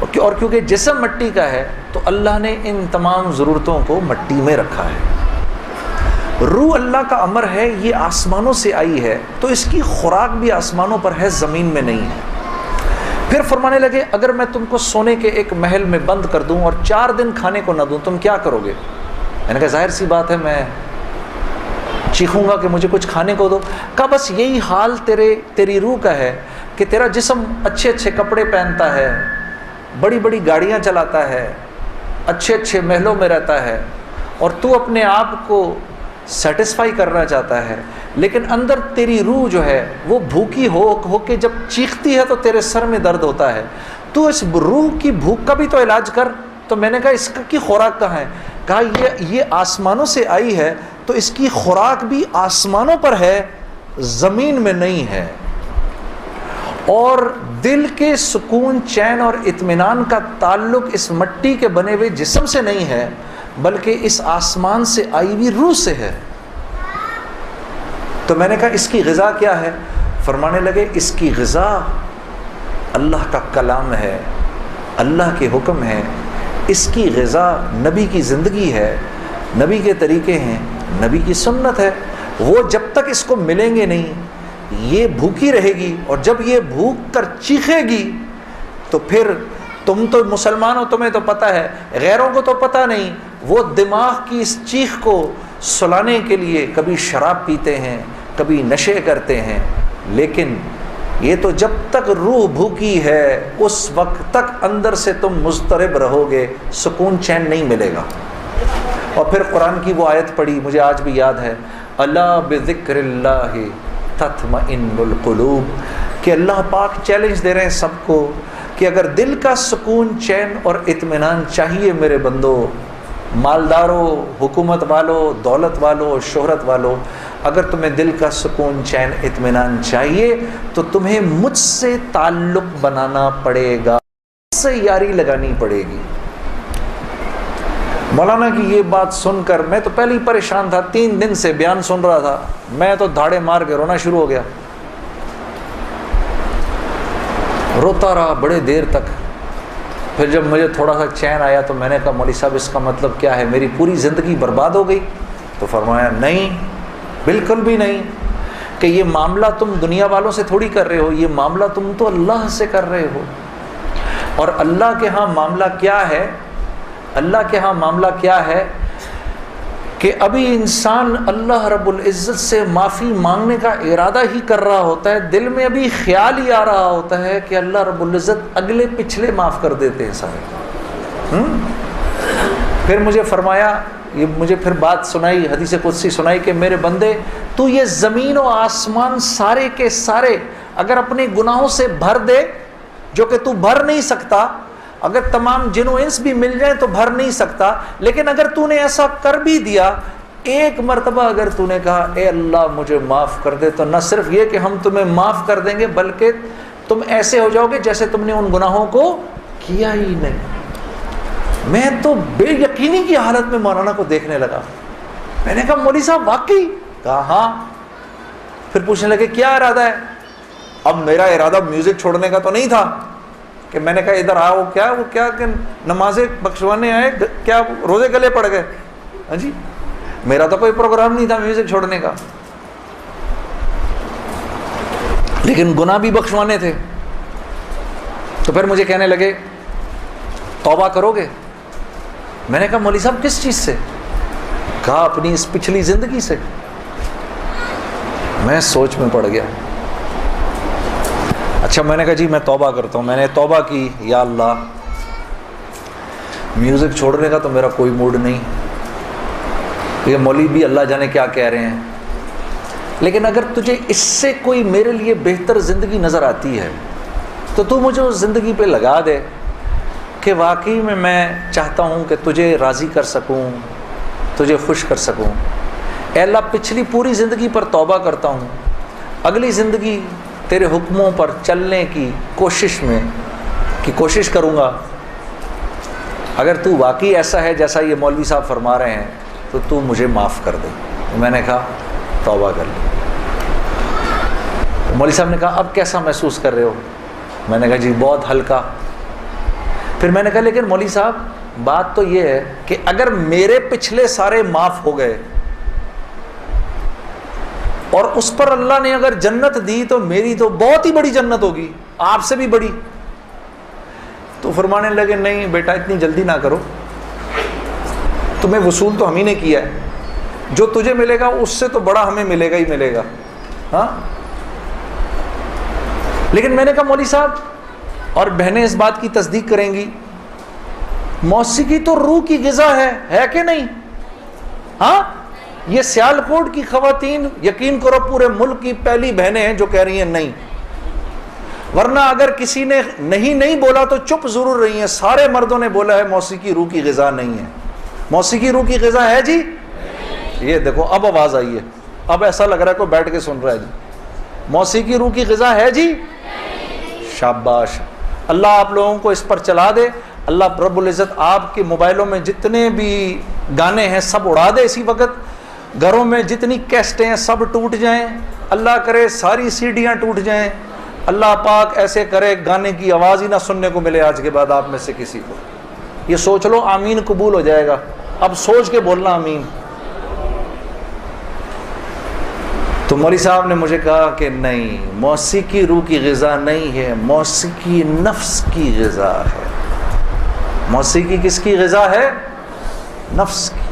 اور کیونکہ جسم مٹی کا ہے تو اللہ نے ان تمام ضرورتوں کو مٹی میں رکھا ہے. روح اللہ کا امر ہے، یہ آسمانوں سے آئی ہے تو اس کی خوراک بھی آسمانوں پر ہے، زمین میں نہیں ہے. پھر فرمانے لگے اگر میں تم کو سونے کے ایک محل میں بند کر دوں اور 4 دن کھانے کو نہ دوں تم کیا کرو گے؟ میں نے کہا ظاہر سی بات ہے میں چیخوں گا کہ مجھے کچھ کھانے کو دو. کہا بس یہی حال تیری روح کا ہے کہ تیرا جسم اچھے اچھے کپڑے پہنتا ہے، بڑی بڑی گاڑیاں چلاتا ہے، اچھے اچھے محلوں میں رہتا ہے، اور تو اپنے آپ کو سیٹسفائی کرنا چاہتا ہے، لیکن اندر تیری روح جو ہے وہ بھوکی ہو کے جب چیختی ہے تو تیرے سر میں درد ہوتا ہے. تو اس روح کی بھوک کا بھی تو علاج کر. تو میں نے کہا اس کی خوراک کہاں ہے؟ کہا یہ آسمانوں سے آئی ہے تو اس کی خوراک بھی آسمانوں پر ہے، زمین میں نہیں ہے. اور دل کے سکون، چین اور اطمینان کا تعلق اس مٹی کے بنے ہوئے جسم سے نہیں ہے بلکہ اس آسمان سے آئی ہوئی روح سے ہے. تو میں نے کہا اس کی غذا کیا ہے؟ فرمانے لگے اس کی غذا اللہ کا کلام ہے، اللہ کے حکم ہے. اس کی غذا نبی کی زندگی ہے، نبی کے طریقے ہیں، نبی کی سنت ہے. وہ جب تک اس کو ملیں گے نہیں یہ بھوکی رہے گی، اور جب یہ بھوک کر چیخے گی تو پھر تم تو مسلمان ہو، تمہیں تو پتہ ہے، غیروں کو تو پتہ نہیں. وہ دماغ کی اس چیخ کو سلانے کے لیے کبھی شراب پیتے ہیں، کبھی نشے کرتے ہیں، لیکن یہ تو جب تک روح بھوکی ہے اس وقت تک اندر سے تم مضطرب رہو گے، سکون چین نہیں ملے گا. اور پھر قرآن کی وہ آیت پڑھی مجھے آج بھی یاد ہے، الا بذکر اللہ تطمئن القلوب، کہ اللہ پاک چیلنج دے رہے ہیں سب کو کہ اگر دل کا سکون، چین اور اطمینان چاہیے میرے بندو، مالداروں، حکومت والوں، دولت والوں، شہرت والوں، اگر تمہیں دل کا سکون، چین، اطمینان چاہیے تو تمہیں مجھ سے تعلق بنانا پڑے گا، مجھ سے یاری لگانی پڑے گی. مولانا کی یہ بات سن کر میں تو پہلے ہی پریشان تھا، 3 دن سے بیان سن رہا تھا، میں تو دھاڑے مار کے رونا شروع ہو گیا. روتا رہا بڑے دیر تک. پھر جب مجھے تھوڑا سا چین آیا تو میں نے کہا مولوی صاحب اس کا مطلب کیا ہے، میری پوری زندگی برباد ہو گئی؟ تو فرمایا نہیں، بالکل بھی نہیں، کہ یہ معاملہ تم دنیا والوں سے تھوڑی کر رہے ہو، یہ معاملہ تم تو اللہ سے کر رہے ہو. اور اللہ کے ہاں معاملہ کیا ہے اللہ کے ہاں معاملہ کیا ہے کہ ابھی انسان اللہ رب العزت سے معافی مانگنے کا ارادہ ہی کر رہا ہوتا ہے، دل میں ابھی خیال ہی آ رہا ہوتا ہے کہ اللہ رب العزت اگلے پچھلے معاف کر دیتے ہیں سارے۔ پھر مجھے فرمایا، یہ مجھے پھر بات سنائی، حدیث قدسی سنائی کہ میرے بندے، تو یہ زمین و آسمان سارے کے سارے اگر اپنے گناہوں سے بھر دے، جو کہ تو بھر نہیں سکتا، اگر تمام جن و انس بھی مل جائیں تو بھر نہیں سکتا، لیکن اگر تو نے ایسا کر بھی دیا، ایک مرتبہ اگر تو نے کہا اے اللہ مجھے معاف کر دے، تو نہ صرف یہ کہ ہم تمہیں معاف کر دیں گے، بلکہ تم ایسے ہو جاؤ گے جیسے تم نے ان گناہوں کو کیا ہی نہیں۔ میں تو بے یقینی کی حالت میں مولانا کو دیکھنے لگا، میں نے کہا مولوی صاحب واقعی؟ کہا ہاں۔ پھر پوچھنے لگے کیا ارادہ ہے؟ اب میرا ارادہ میوزک چھوڑنے کا تو نہیں تھا کہ میں نے کہا ادھر آؤ، وہ کیا کہ نمازیں بخشوانے آئے، کیا روزے گلے پڑ گئے؟ ہاں جی، میرا تو کوئی پروگرام نہیں تھا میوزک چھوڑنے کا، لیکن گناہ بھی بخشوانے تھے۔ تو پھر مجھے کہنے لگے توبہ کرو گے؟ میں نے کہا مولوی صاحب کس چیز سے؟ کہا اپنی اس پچھلی زندگی سے۔ میں سوچ میں پڑ گیا۔ اچھا، میں نے کہا جی میں توبہ کرتا ہوں۔ میں نے توبہ کی، یا اللہ میوزک چھوڑنے کا تو میرا کوئی موڈ نہیں، یہ مولوی بھی اللہ جانے کیا کہہ رہے ہیں، لیکن اگر تجھے اس سے کوئی میرے لیے بہتر زندگی نظر آتی ہے تو تو مجھے اس زندگی پہ لگا دے کہ واقعی میں چاہتا ہوں کہ تجھے راضی کر سکوں، تجھے خوش کر سکوں۔ اے اللہ پچھلی پوری زندگی پر توبہ کرتا ہوں، اگلی زندگی تیرے حکموں پر چلنے کی کوشش کروں گا۔ اگر تو واقعی ایسا ہے جیسا یہ مولوی صاحب فرما رہے ہیں تو تو مجھے معاف کر دے۔ میں نے کہا توبہ کر لی۔ مولوی صاحب نے کہا اب کیسا محسوس کر رہے ہو؟ میں نے کہا جی بہت ہلکا۔ پھر میں نے کہا لیکن مولوی صاحب بات تو یہ ہے کہ اگر میرے پچھلے سارے معاف ہو گئے اور اس پر اللہ نے اگر جنت دی تو میری تو بہت ہی بڑی جنت ہوگی، آپ سے بھی بڑی۔ تو فرمانے لگے نہیں بیٹا اتنی جلدی نہ کرو، تمہیں وصول تو ہم ہی نے کیا ہے، جو تجھے ملے گا اس سے تو بڑا ہمیں ملے گا ہی ملے گا۔ ہاں، لیکن میں نے کہا مولوی صاحب، اور بہنیں اس بات کی تصدیق کریں گی، موسیقی تو روح کی غذا ہے کہ نہیں؟ ہاں، یہ سیالکوٹ کی خواتین یقین کرو پورے ملک کی پہلی بہنیں ہیں جو کہہ رہی ہیں نہیں، ورنہ اگر کسی نے نہیں بولا تو چپ ضرور رہی ہیں۔ سارے مردوں نے بولا ہے موسیقی روح کی غذا نہیں ہے۔ موسیقی روح کی غذا ہے جی؟ یہ دیکھو اب آواز آئی ہے، اب ایسا لگ رہا ہے کوئی بیٹھ کے سن رہا ہے جی۔ موسیقی روح کی غذا ہے جی؟ شاباش، اللہ آپ لوگوں کو اس پر چلا دے۔ اللہ رب العزت آپ کے موبائلوں میں جتنے بھی گانے ہیں سب اڑا دے اسی وقت، گھروں میں جتنی کیسٹیں ہیں سب ٹوٹ جائیں، اللہ کرے ساری سیڈیاں ٹوٹ جائیں، اللہ پاک ایسے کرے گانے کی آواز ہی نہ سننے کو ملے آج کے بعد آپ میں سے کسی کو۔ یہ سوچ لو، آمین قبول ہو جائے گا، اب سوچ کے بولنا آمین۔ تو مولوی صاحب نے مجھے کہا کہ نہیں، موسیقی روح کی غذا نہیں ہے، موسیقی نفس کی غذا ہے۔ موسیقی کس کی غذا ہے؟ نفس کی۔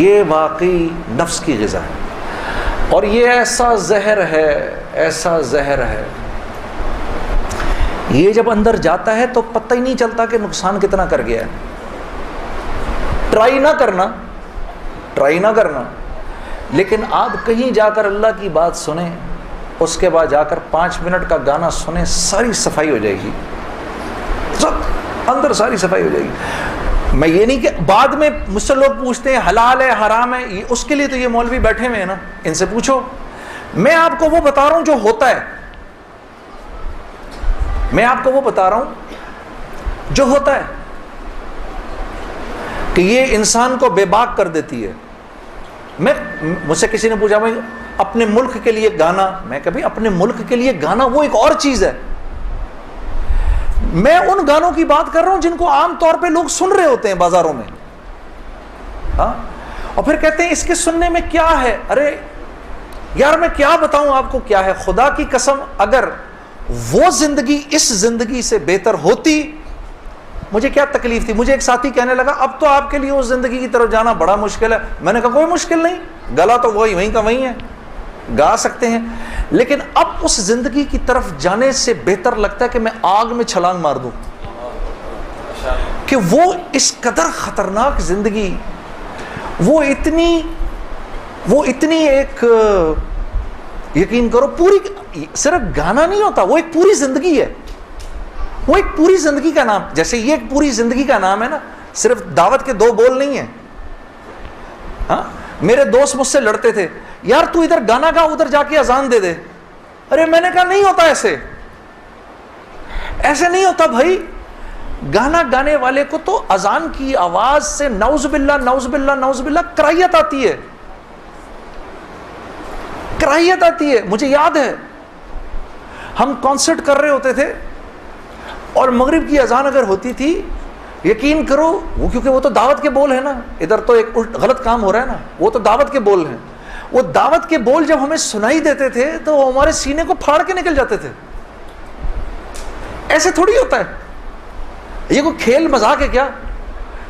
یہ واقعی نفس کی غذا ہے، اور یہ ایسا زہر ہے، ایسا زہر ہے، یہ جب اندر جاتا ہے تو پتہ ہی نہیں چلتا کہ نقصان کتنا کر گیا ہے۔ ٹرائی نہ کرنا، لیکن آپ کہیں جا کر اللہ کی بات سنیں، اس کے بعد جا کر 5 منٹ کا گانا سنیں، ساری صفائی ہو جائے گی، اندر ساری صفائی ہو جائے گی۔ میں یہ نہیں کہ بعد میں مجھ سے لوگ پوچھتے ہیں حلال ہے حرام ہے، اس کے لیے تو یہ مولوی بیٹھے ہوئے ہیں نا، ان سے پوچھو۔ میں آپ کو وہ بتا رہا ہوں جو ہوتا ہے، میں آپ کو وہ بتا رہا ہوں جو ہوتا ہے، کہ یہ انسان کو بے باک کر دیتی ہے۔ مجھ سے کسی نے پوچھا بھائی اپنے ملک کے لیے گانا، میں کبھی اپنے ملک کے لیے گانا وہ ایک اور چیز ہے، میں ان گانوں کی بات کر رہا ہوں جن کو عام طور پہ لوگ سن رہے ہوتے ہیں بازاروں میں، ہاں، اور پھر کہتے ہیں اس کے سننے میں کیا ہے۔ ارے یار میں کیا بتاؤں آپ کو کیا ہے، خدا کی قسم اگر وہ زندگی اس زندگی سے بہتر ہوتی مجھے کیا تکلیف تھی. مجھے ایک ساتھی کہنے لگا اب تو آپ کے لیے اس زندگی کی طرف جانا بڑا مشکل ہے. میں نے کہا کوئی مشکل نہیں, گلا تو وہیں کا وہیں ہے, گا سکتے ہیں, لیکن اب اس زندگی کی طرف جانے سے بہتر لگتا ہے کہ میں آگ میں چھلانگ مار دوں, کہ وہ اس قدر خطرناک زندگی, وہ اتنی ایک, یقین کرو پوری, صرف گانا نہیں ہوتا, وہ ایک پوری زندگی ہے, وہ ایک پوری زندگی کا نام. جیسے یہ ایک پوری زندگی کا نام ہے نا, صرف دعوت کے 2 بول نہیں ہیں. ہاں, میرے دوست مجھ سے لڑتے تھے, یار تو ادھر گانا گا, ادھر جا کے اذان دے دے. ارے میں نے کہا نہیں ہوتا ایسے نہیں ہوتا بھائی. گانا گانے والے کو تو اذان کی آواز سے نعوذ باللہ نعوذ باللہ نعوذ باللہ کراہیت آتی ہے, کراہیت آتی ہے. مجھے یاد ہے ہم کانسرٹ کر رہے ہوتے تھے اور مغرب کی اذان اگر ہوتی تھی, یقین کرو وہ, کیونکہ وہ تو دعوت کے بول ہیں نا, ادھر تو ایک غلط کام ہو رہا ہے نا, وہ تو دعوت کے بول ہیں. وہ دعوت کے بول جب ہمیں سنائی دیتے تھے تو وہ ہمارے سینے کو پھاڑ کے نکل جاتے تھے. ایسے تھوڑی ہوتا ہے, یہ کوئی کھیل مذاق ہے کیا,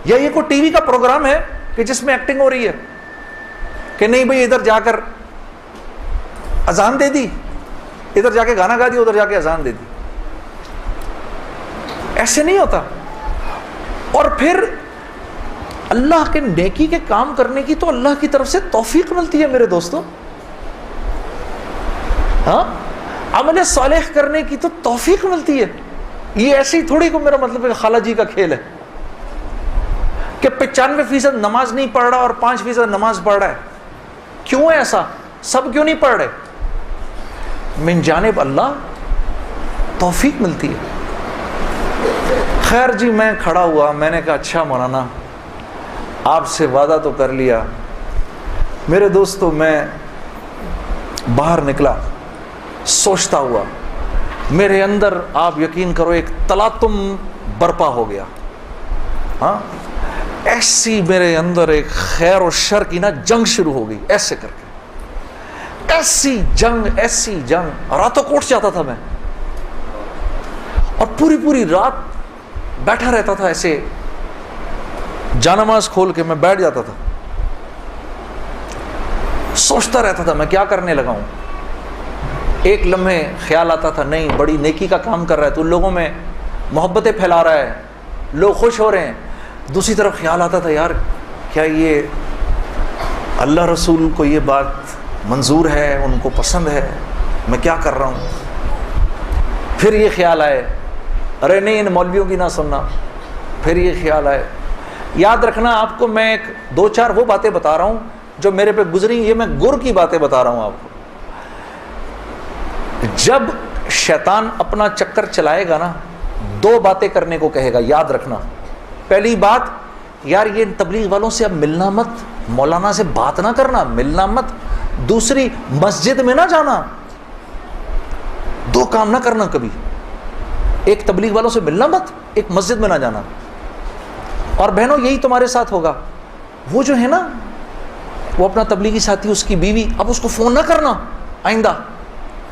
یا یہ کوئی ٹی وی کا پروگرام ہے کہ جس میں ایکٹنگ ہو رہی ہے کہ نہیں بھئی ادھر جا کر اذان دے دی, ادھر جا کے گانا گا دی, ادھر جا کے اذان دے دی. ایسے نہیں ہوتا. اور پھر اللہ کے نیکی کے کام کرنے کی تو اللہ کی طرف سے توفیق ملتی ہے میرے دوستوں. ہاں, عمل صالح کرنے کی تو توفیق ملتی ہے. یہ ایسی تھوڑی کو میرا مطلب ہے خالہ جی کا کھیل ہے کہ 95% نماز نہیں پڑھ رہا اور 5% نماز پڑھ رہا ہے. کیوں ہے ایسا؟ سب کیوں نہیں پڑھ رہے؟ من جانب اللہ توفیق ملتی ہے. خیر جی, میں کھڑا ہوا, میں نے کہا اچھا مولانا آپ سے وعدہ تو کر لیا. میرے دوستو میں باہر نکلا سوچتا ہوا, میرے اندر آپ یقین کرو ایک تلاطم برپا ہو گیا. ہاں, ایسی میرے اندر ایک خیر و شر کی نا جنگ شروع ہو گئی, ایسے کر کے ایسی جنگ, راتوں کو اٹھ جاتا تھا میں اور پوری رات بیٹھا رہتا تھا, ایسے جانماز کھول کے میں بیٹھ جاتا تھا, سوچتا رہتا تھا میں کیا کرنے لگا ہوں. ایک لمحے خیال آتا تھا نہیں بڑی نیکی کا کام کر رہا ہے تو لوگوں میں محبتیں پھیلا رہا ہے, لوگ خوش ہو رہے ہیں. دوسری طرف خیال آتا تھا یار کیا یہ اللہ رسول کو یہ بات منظور ہے, ان کو پسند ہے, میں کیا کر رہا ہوں. پھر یہ خیال آئے ارے نہیں ان مولویوں کی نہ سننا. پھر یہ خیال آئے, یاد رکھنا آپ کو میں 2-4 وہ باتیں بتا رہا ہوں جو میرے پہ گزری, یہ میں گر کی باتیں بتا رہا ہوں آپ کو. جب شیطان اپنا چکر چلائے گا نا 2 باتیں کرنے کو کہے گا, یاد رکھنا. پہلی بات, یار یہ تبلیغ والوں سے اب ملنا مت, مولانا سے بات نہ کرنا, ملنا مت. دوسری, مسجد میں نہ جانا. 2 کام نہ کرنا کبھی, ایک تبلیغ والوں سے ملنا مت, ایک مسجد میں نہ جانا. اور بہنوں یہی تمہارے ساتھ ہوگا. وہ جو ہے نا وہ اپنا تبلیغی ساتھی, اس کی بیوی, اب اس کو فون نہ کرنا آئندہ,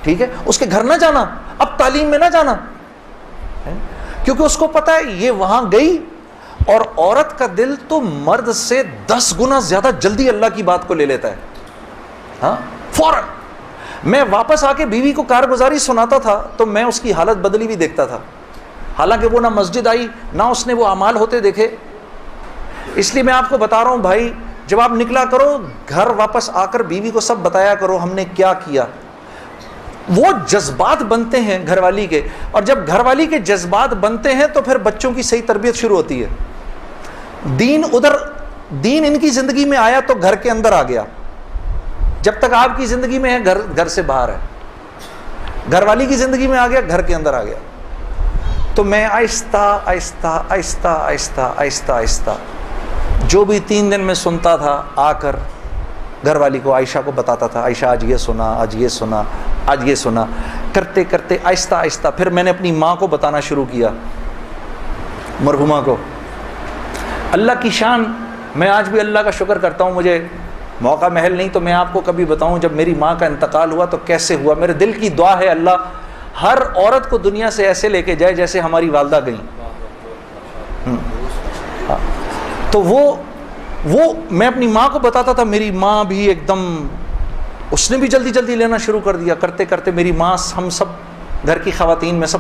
ٹھیک ہے, اس کے گھر نہ جانا, اب تعلیم میں نہ جانا, کیونکہ اس کو پتا ہے یہ وہاں گئی اور عورت کا دل تو مرد سے 10 گنا زیادہ جلدی اللہ کی بات کو لے لیتا ہے. ہاں, فوراً. میں واپس آ کے بیوی کو کارگزاری سناتا تھا تو میں اس کی حالت بدلی بھی دیکھتا تھا, حالانکہ وہ نہ مسجد آئی نہ اس نے وہ اعمال ہوتے دیکھے. اس لیے میں آپ کو بتا رہا ہوں بھائی, جب آپ نکلا کرو گھر واپس آ کر بیوی کو سب بتایا کرو ہم نے کیا کیا. وہ جذبات بنتے ہیں گھر والی کے, اور جب گھر والی کے جذبات بنتے ہیں تو پھر بچوں کی صحیح تربیت شروع ہوتی ہے. دین ان کی زندگی میں آیا تو گھر کے اندر آ گیا, جب تک آپ کی زندگی میں ہے گھر سے باہر ہے. گھر والی کی زندگی میں آ گیا, گھر کے اندر آ گیا. تو میں آہستہ جو بھی 3 دن میں سنتا تھا آ کر گھر والی کو, عائشہ کو بتاتا تھا, عائشہ آج یہ سنا, آج یہ سنا, آج یہ سنا. کرتے کرتے آہستہ پھر میں نے اپنی ماں کو بتانا شروع کیا, مرحومہ کو. اللہ کی شان, میں آج بھی اللہ کا شکر کرتا ہوں, مجھے موقع محل نہیں تو میں آپ کو کبھی بتاؤں جب میری ماں کا انتقال ہوا تو کیسے ہوا. میرے دل کی دعا ہے اللہ ہر عورت کو دنیا سے ایسے لے کے جائے جیسے ہماری والدہ گئیں. تو وہ میں اپنی ماں کو بتاتا تھا، میری ماں بھی ایک دم، اس نے بھی جلدی جلدی لینا شروع کر دیا، کرتے کرتے میری ماں ہم سب گھر کی خواتین میں سب